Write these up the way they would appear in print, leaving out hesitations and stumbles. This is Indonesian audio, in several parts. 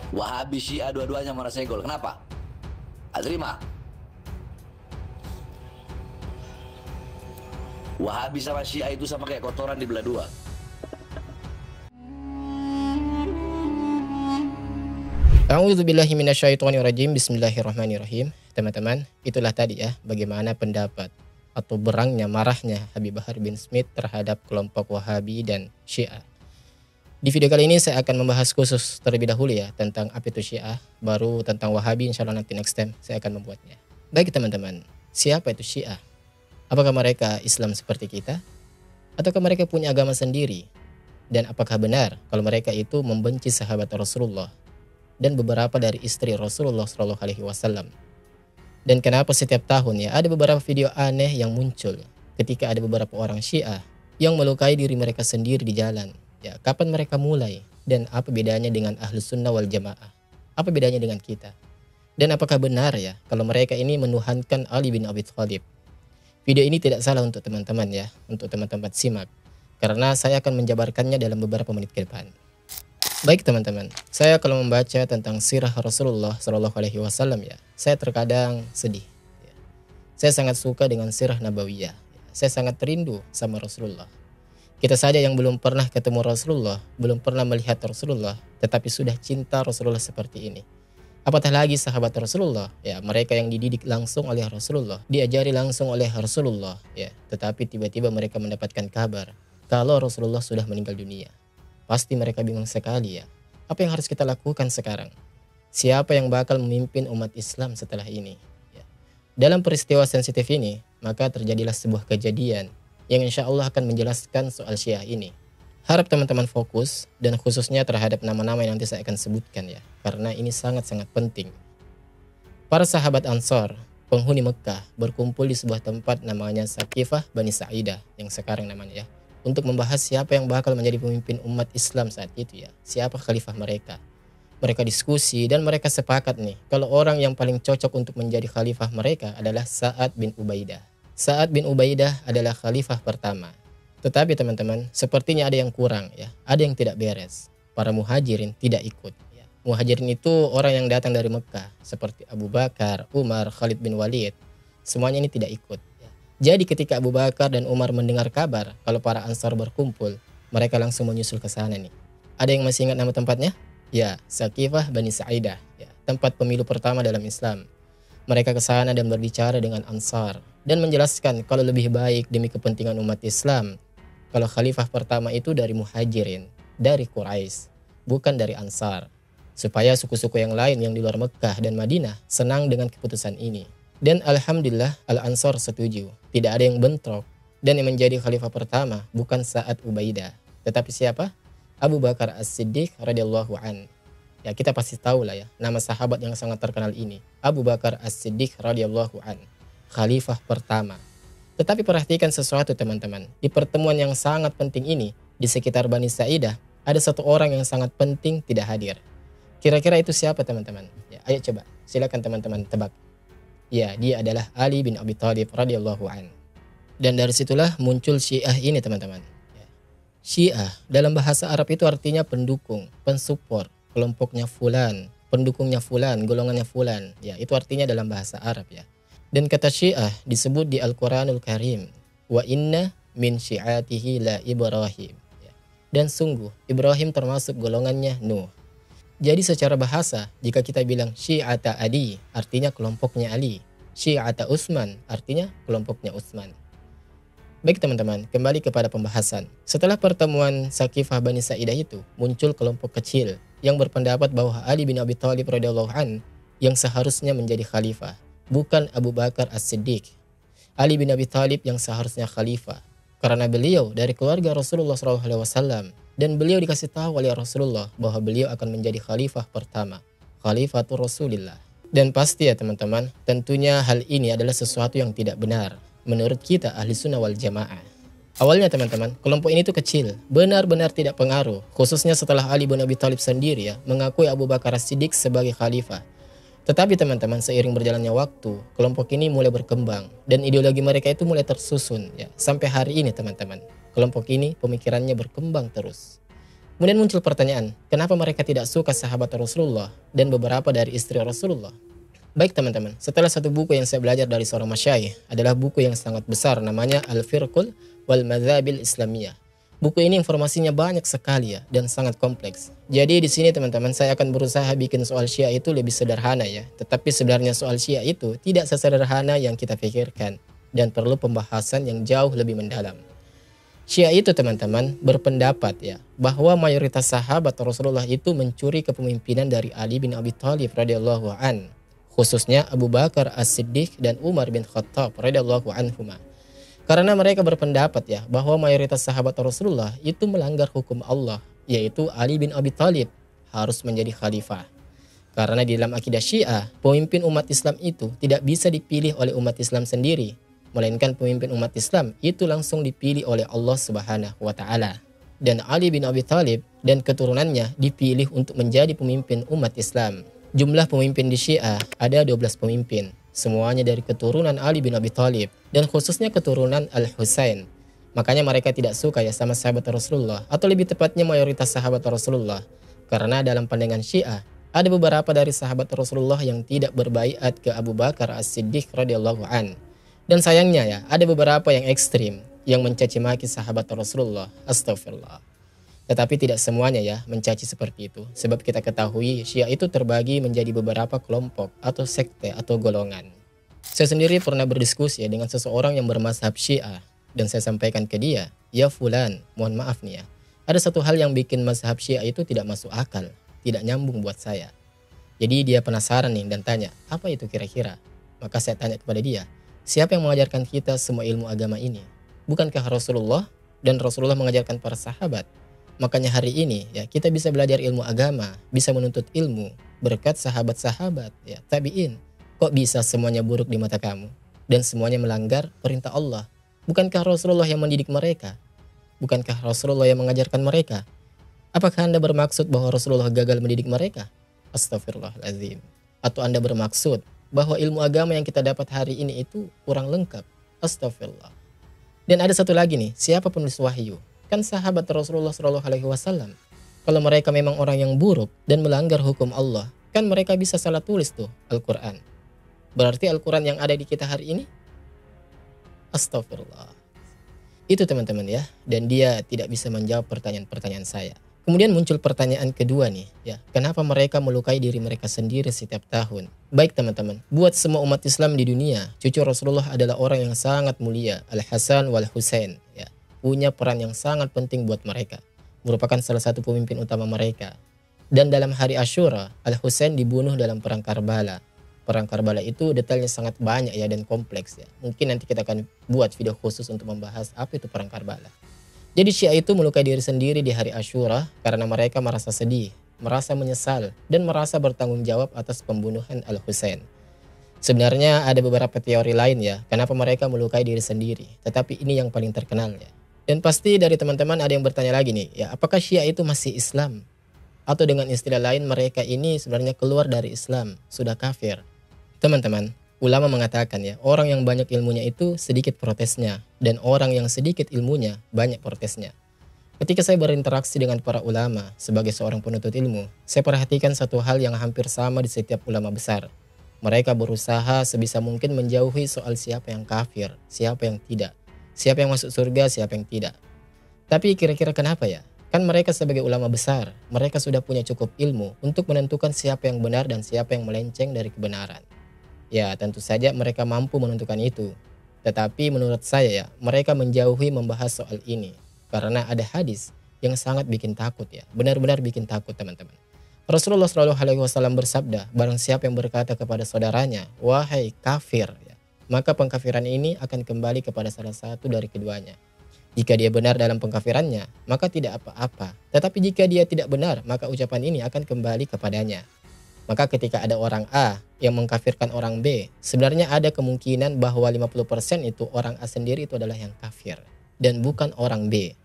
Wahabi Syiah dua-duanya mau senggol. Kenapa? Tak terima. Wahabi sama Syiah itu sama kayak kotoran dibelah dua. A'udzubillahi minasyaitonirrajim. Bismillahirrahmanirrahim. Teman-teman, itulah tadi ya bagaimana pendapat atau berangnya marahnya Habib Bahar bin Smith terhadap kelompok Wahabi dan Syiah. Di video kali ini saya akan membahas khusus terlebih dahulu ya tentang apa itu Syiah, baru tentang Wahabi insyaallah nanti next time saya akan membuatnya. Baik teman-teman, siapa itu Syiah? Apakah mereka Islam seperti kita? Ataukah mereka punya agama sendiri? Dan apakah benar kalau mereka itu membenci sahabat Rasulullah dan beberapa dari istri Rasulullah Shallallahu Alaihi Wasallam? Dan kenapa setiap tahun ya ada beberapa video aneh yang muncul ketika ada beberapa orang Syiah yang melukai diri mereka sendiri di jalan? Ya, kapan mereka mulai? Dan apa bedanya dengan Ahlus Sunnah wal Jamaah? Apa bedanya dengan kita? Dan apakah benar ya kalau mereka ini menuhankan Ali bin Abi Thalib? Video ini tidak salah untuk teman-teman ya, untuk teman-teman simak, karena saya akan menjabarkannya dalam beberapa menit ke depan. Baik teman-teman, saya kalau membaca tentang sirah Rasulullah Shallallahu Alaihi Wasallam ya, saya terkadang sedih. Ya. Saya sangat suka dengan sirah Nabawiyah. Ya. Saya sangat rindu sama Rasulullah. Kita saja yang belum pernah ketemu Rasulullah, belum pernah melihat Rasulullah, tetapi sudah cinta Rasulullah seperti ini. Apatah lagi sahabat Rasulullah, ya mereka yang dididik langsung oleh Rasulullah, diajari langsung oleh Rasulullah, ya. Tetapi tiba-tiba mereka mendapatkan kabar kalau Rasulullah sudah meninggal dunia. Pasti mereka bingung sekali ya. Apa yang harus kita lakukan sekarang? Siapa yang bakal memimpin umat Islam setelah ini? Ya. Dalam peristiwa sensitif ini, maka terjadilah sebuah kejadian yang insya Allah akan menjelaskan soal Syiah ini. Harap teman-teman fokus dan khususnya terhadap nama-nama yang nanti saya akan sebutkan ya, karena ini sangat-sangat penting. Para sahabat Ansar, penghuni Mekah, berkumpul di sebuah tempat namanya Saqifah Bani Sa'idah yang sekarang namanya ya, untuk membahas siapa yang bakal menjadi pemimpin umat Islam saat itu ya, siapa khalifah mereka. Mereka diskusi dan mereka sepakat nih kalau orang yang paling cocok untuk menjadi khalifah mereka adalah Sa'ad bin Ubaidah. Sa'ad bin Ubaidah adalah khalifah pertama. Tetapi teman-teman, sepertinya ada yang kurang ya, ada yang tidak beres. Para muhajirin tidak ikut. Ya. Muhajirin itu orang yang datang dari Mekah, seperti Abu Bakar, Umar, Khalid bin Walid. Semuanya ini tidak ikut. Ya. Jadi ketika Abu Bakar dan Umar mendengar kabar kalau para Ansar berkumpul, mereka langsung menyusul ke sana nih. Ada yang masih ingat nama tempatnya? Ya, Saqifah Bani Sa'idah. Ya, tempat pemilu pertama dalam Islam. Mereka ke sana dan berbicara dengan Ansar dan menjelaskan kalau lebih baik demi kepentingan umat Islam kalau khalifah pertama itu dari Muhajirin, dari Quraisy, bukan dari Ansar, supaya suku-suku yang lain yang di luar Mekah dan Madinah senang dengan keputusan ini. Dan alhamdulillah Al-Ansar setuju, tidak ada yang bentrok, dan yang menjadi khalifah pertama bukan Sa'ad Ubaidah, tetapi siapa? Abu Bakar As-Siddiq radhiyallahu an. Ya kita pasti tahu lah ya, nama sahabat yang sangat terkenal ini, Abu Bakar As-Siddiq radhiyallahu an, khalifah pertama. Tetapi perhatikan sesuatu teman-teman, di pertemuan yang sangat penting ini, di sekitar Bani Sa'idah, ada satu orang yang sangat penting tidak hadir. Kira-kira itu siapa teman-teman? Ya, ayo coba, silakan teman-teman tebak. Ya, dia adalah Ali bin Abi Thalib radhiyallahu an. Dan dari situlah muncul Syiah ini teman-teman. Ya. Syiah dalam bahasa Arab itu artinya pendukung, pensupport, kelompoknya fulan, pendukungnya fulan, golongannya fulan. Ya, itu artinya dalam bahasa Arab ya. Dan kata Syiah disebut di Al-Quranul Karim, wa inna min syi'atihi la Ibrahim. Dan sungguh Ibrahim termasuk golongannya Nuh. Jadi secara bahasa, jika kita bilang Syi'ata Ali, artinya kelompoknya Ali. Syi'ata Utsman, artinya kelompoknya Utsman. Baik teman-teman, kembali kepada pembahasan. Setelah pertemuan Saqifah Bani Sa'idah itu, muncul kelompok kecil yang berpendapat bahwa Ali bin Abi Thalib radhiyallahu an yang seharusnya menjadi khalifah, bukan Abu Bakar As-Siddiq. Ali bin Abi Thalib yang seharusnya khalifah, karena beliau dari keluarga Rasulullah SAW dan beliau dikasih tahu oleh Rasulullah bahwa beliau akan menjadi khalifah pertama, Khalifatul Rasulillah. Dan pasti ya teman-teman, tentunya hal ini adalah sesuatu yang tidak benar menurut kita Ahli Sunnah wal Jamaah. Awalnya teman-teman, kelompok ini tuh kecil, benar-benar tidak pengaruh, khususnya setelah Ali bin Abi Thalib sendiri ya mengakui Abu Bakar As-Siddiq sebagai khalifah. Tetapi teman-teman, seiring berjalannya waktu, kelompok ini mulai berkembang dan ideologi mereka itu mulai tersusun ya. Sampai hari ini teman-teman, kelompok ini pemikirannya berkembang terus. Kemudian muncul pertanyaan, kenapa mereka tidak suka sahabat Rasulullah dan beberapa dari istri Rasulullah? Baik teman-teman, setelah satu buku yang saya belajar dari seorang masyayikh adalah buku yang sangat besar namanya Al-Firqul wal Madzabil Islamiyah. Buku ini informasinya banyak sekali ya dan sangat kompleks. Jadi di sini teman-teman saya akan berusaha bikin soal Syiah itu lebih sederhana ya. Tetapi sebenarnya soal Syiah itu tidak sesederhana yang kita pikirkan dan perlu pembahasan yang jauh lebih mendalam. Syiah itu teman-teman berpendapat ya bahwa mayoritas sahabat Rasulullah itu mencuri kepemimpinan dari Ali bin Abi Thalib radhiyallahu an, khususnya Abu Bakar As-Siddiq dan Umar bin Khattab radhiyallahu anhuma. Karena mereka berpendapat ya bahwa mayoritas sahabat Rasulullah itu melanggar hukum Allah, yaitu Ali bin Abi Thalib harus menjadi khalifah. Karena di dalam akidah Syiah, pemimpin umat Islam itu tidak bisa dipilih oleh umat Islam sendiri, melainkan pemimpin umat Islam itu langsung dipilih oleh Allah Subhanahu wa taala. Dan Ali bin Abi Thalib dan keturunannya dipilih untuk menjadi pemimpin umat Islam. Jumlah pemimpin di Syiah ada 12 pemimpin, semuanya dari keturunan Ali bin Abi Thalib dan khususnya keturunan Al-Husain. Makanya mereka tidak suka ya sama sahabat Rasulullah, atau lebih tepatnya mayoritas sahabat Rasulullah. Karena dalam pandangan Syiah, ada beberapa dari sahabat Rasulullah yang tidak berbaiat ke Abu Bakar As-Siddiq radhiyallahu an. Dan sayangnya ya, ada beberapa yang ekstrim yang mencaci maki sahabat Rasulullah. Astagfirullah. Tetapi tidak semuanya ya mencaci seperti itu. Sebab kita ketahui Syiah itu terbagi menjadi beberapa kelompok atau sekte atau golongan. Saya sendiri pernah berdiskusi ya dengan seseorang yang bermazhab Syiah. Dan saya sampaikan ke dia, ya fulan, mohon maaf nih ya. Ada satu hal yang bikin mazhab Syiah itu tidak masuk akal. Tidak nyambung buat saya. Jadi dia penasaran nih dan tanya, apa itu kira-kira? Maka saya tanya kepada dia, siapa yang mengajarkan kita semua ilmu agama ini? Bukankah Rasulullah? Dan Rasulullah mengajarkan para sahabat. Makanya hari ini ya kita bisa belajar ilmu agama, bisa menuntut ilmu berkat sahabat-sahabat ya tabi'in. Kok bisa semuanya buruk di mata kamu dan semuanya melanggar perintah Allah? Bukankah Rasulullah yang mendidik mereka? Bukankah Rasulullah yang mengajarkan mereka? Apakah Anda bermaksud bahwa Rasulullah gagal mendidik mereka? Astagfirullahaladzim. Atau Anda bermaksud bahwa ilmu agama yang kita dapat hari ini itu kurang lengkap? Astagfirullah. Dan ada satu lagi nih, siapa penulis wahyu? Kan sahabat Rasulullah SAW. Kalau mereka memang orang yang buruk dan melanggar hukum Allah, kan mereka bisa salah tulis tuh Al-Quran. Berarti Al-Quran yang ada di kita hari ini? Astagfirullah. Itu teman-teman ya. Dan dia tidak bisa menjawab pertanyaan-pertanyaan saya. Kemudian muncul pertanyaan kedua nih ya. Kenapa mereka melukai diri mereka sendiri setiap tahun? Baik teman-teman, buat semua umat Islam di dunia, cucu Rasulullah adalah orang yang sangat mulia, Al-Hasan wal Husain ya. Punya peran yang sangat penting buat mereka, merupakan salah satu pemimpin utama mereka. Dan dalam hari Asyura, Al-Husain dibunuh dalam perang Karbala. Perang Karbala itu detailnya sangat banyak ya dan kompleks ya. Mungkin nanti kita akan buat video khusus untuk membahas apa itu perang Karbala. Jadi Syiah itu melukai diri sendiri di hari Asyura karena mereka merasa sedih, merasa menyesal, dan merasa bertanggung jawab atas pembunuhan Al-Husain. Sebenarnya ada beberapa teori lain ya, kenapa mereka melukai diri sendiri. Tetapi ini yang paling terkenal ya. Dan pasti dari teman-teman ada yang bertanya lagi nih, ya apakah Syiah itu masih Islam? Atau dengan istilah lain mereka ini sebenarnya keluar dari Islam, sudah kafir. Teman-teman, ulama mengatakan ya, orang yang banyak ilmunya itu sedikit protesnya, dan orang yang sedikit ilmunya banyak protesnya. Ketika saya berinteraksi dengan para ulama sebagai seorang penuntut ilmu, saya perhatikan satu hal yang hampir sama di setiap ulama besar. Mereka berusaha sebisa mungkin menjauhi soal siapa yang kafir, siapa yang tidak. Siapa yang masuk surga, siapa yang tidak. Tapi kira-kira kenapa ya? Kan mereka sebagai ulama besar, mereka sudah punya cukup ilmu untuk menentukan siapa yang benar dan siapa yang melenceng dari kebenaran. Ya tentu saja mereka mampu menentukan itu. Tetapi menurut saya ya, mereka menjauhi membahas soal ini. Karena ada hadis yang sangat bikin takut ya. Benar-benar bikin takut teman-teman. Rasulullah SAW bersabda, barang siapa yang berkata kepada saudaranya, wahai kafir ya, maka pengkafiran ini akan kembali kepada salah satu dari keduanya. Jika dia benar dalam pengkafirannya, maka tidak apa-apa. Tetapi jika dia tidak benar, maka ucapan ini akan kembali kepadanya. Maka ketika ada orang A yang mengkafirkan orang B, sebenarnya ada kemungkinan bahwa 50% itu orang A sendiri itu adalah yang kafir. Dan bukan orang B.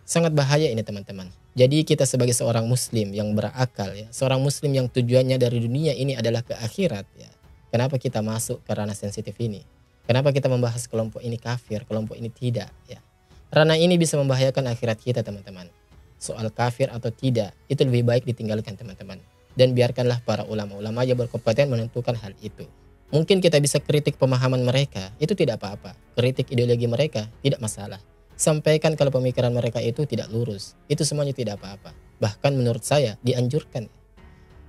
Sangat bahaya ini teman-teman. Jadi kita sebagai seorang muslim yang berakal ya, seorang muslim yang tujuannya dari dunia ini adalah ke akhirat ya. Kenapa kita masuk ke ranah sensitif ini? Kenapa kita membahas kelompok ini kafir, kelompok ini tidak ya? Ranah ini bisa membahayakan akhirat kita teman-teman. soal kafir atau tidak, itu lebih baik ditinggalkan teman-teman. Dan biarkanlah para ulama-ulama yang berkompeten menentukan hal itu. Mungkin kita bisa kritik pemahaman mereka, itu tidak apa-apa. Kritik ideologi mereka, tidak masalah. Sampaikan kalau pemikiran mereka itu tidak lurus, itu semuanya tidak apa-apa. Bahkan menurut saya dianjurkan.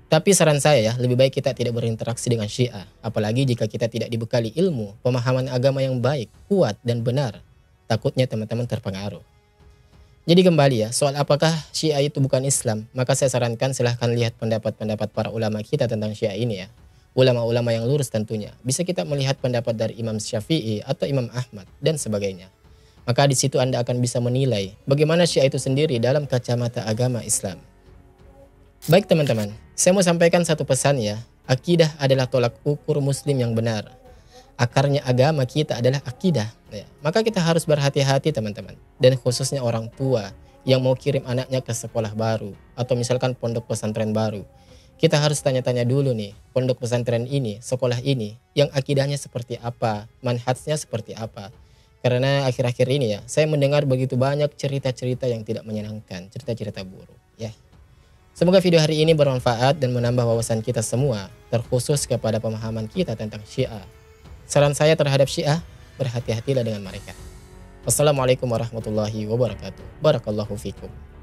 Tapi saran saya ya, lebih baik kita tidak berinteraksi dengan Syiah. Apalagi jika kita tidak dibekali ilmu, pemahaman agama yang baik, kuat, dan benar. Takutnya teman-teman terpengaruh. Jadi kembali ya, soal apakah Syiah itu bukan Islam, maka saya sarankan silahkan lihat pendapat-pendapat para ulama kita tentang Syiah ini ya. Ulama-ulama yang lurus tentunya. Bisa kita melihat pendapat dari Imam Syafi'i atau Imam Ahmad dan sebagainya. Maka di situ Anda akan bisa menilai bagaimana Syiah itu sendiri dalam kacamata agama Islam. Baik teman-teman, saya mau sampaikan satu pesan ya. Akidah adalah tolak ukur muslim yang benar. Akarnya agama kita adalah akidah ya. Maka kita harus berhati-hati teman-teman. Dan khususnya orang tua yang mau kirim anaknya ke sekolah baru atau misalkan pondok pesantren baru. Kita harus tanya-tanya dulu nih, pondok pesantren ini, sekolah ini, yang akidahnya seperti apa, manhajnya seperti apa. Karena akhir-akhir ini ya, saya mendengar begitu banyak cerita-cerita yang tidak menyenangkan, cerita-cerita buruk ya. Semoga video hari ini bermanfaat dan menambah wawasan kita semua, terkhusus kepada pemahaman kita tentang Syiah. Saran saya terhadap Syiah, berhati-hatilah dengan mereka. Wassalamualaikum warahmatullahi wabarakatuh. Barakallahu fikum.